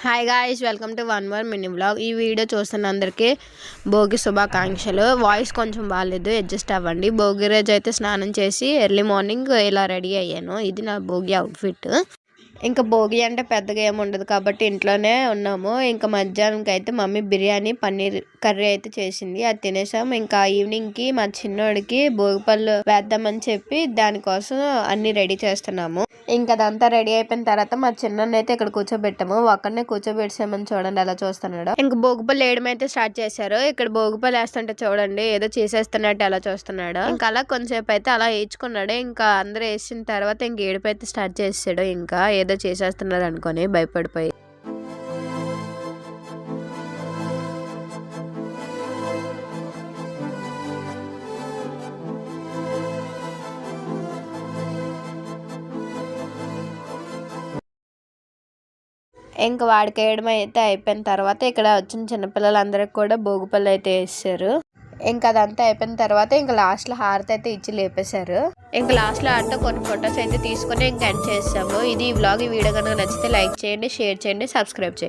Hi guys, welcome to one more mini vlog. ఈ video చూస్తున్న అందరికీ భోగి శుభాకాంక్షలు. వాయిస్ కొంచెం బాగాలేదు, అడ్జస్ట్ అవ్వండి. భోగి రోజు అయితే స్నానం చేసి ఎర్లీ మార్నింగ్ ఇలా రెడీ అయ్యాను. ఇది నా భోగి అవుట్ఫిట్. ఇంకా భోగి అంటే పెద్దగా ఏమి ఉండదు కాబట్టి ఇంట్లోనే ఉన్నాము. ఇంకా మధ్యాహ్నంకి అయితే మమ్మీ బిర్యానీ పన్నీర్ కర్రీ అయితే చేసింది, అది తినేసాం. ఇంకా ఈవినింగ్కి మా చిన్నోడికి భోగి పళ్ళు వేద్దామని చెప్పి దానికోసం అన్ని రెడీ చేస్తున్నాము. ఇంకా అదంతా రెడీ అయిపోయిన తర్వాత మా చిన్నోడిని అయితే ఇక్కడ కూర్చోబెట్టాము. ఒక్కడనే కూర్చోబెట్టామని చూడండి ఎలా చూస్తున్నాడు. ఇంకా భోగిపళ్ళు వేయడం అయితే స్టార్ట్ చేశారు. ఇక్కడ భోగిపళ్ళు వేస్తుంటే చూడండి ఏదో చేసేస్తున్నట్టు ఎలా చూస్తున్నాడు. ఇంకా అలా కొంచెంసేపు అయితే అలా వేయించుకున్నాడు. ఇంకా అందరూ వేసిన తర్వాత ఇంక ఏడుపు అయితే స్టార్ట్ చేసాడు. ఇంకా ఏదో చేసేస్తున్నారు అనుకొని భయపడిపోయి. ఇంకా వాడికి వేయడం అయితే అయిపోయిన తర్వాత ఇక్కడ వచ్చిన చిన్నపిల్లలందరికీ కూడా భోగిపళ్ళు అయితే వేసారు. ఇంకా అదంతా అయిపోయిన తర్వాత ఇంకా లాస్ట్లో హారతి అయితే ఇచ్చి లేపేశారు. ఇంకా లాస్ట్లో ఆటో కొన్ని ఫొటోస్ అయితే తీసుకొని ఇంకా ఎండ్ చేసాము. ఇది ఈ వ్లాగ్. ఈ వీడియో కనుక నచ్చితే లైక్ చేయండి, షేర్ చేయండి, సబ్స్క్రైబ్ చేయండి.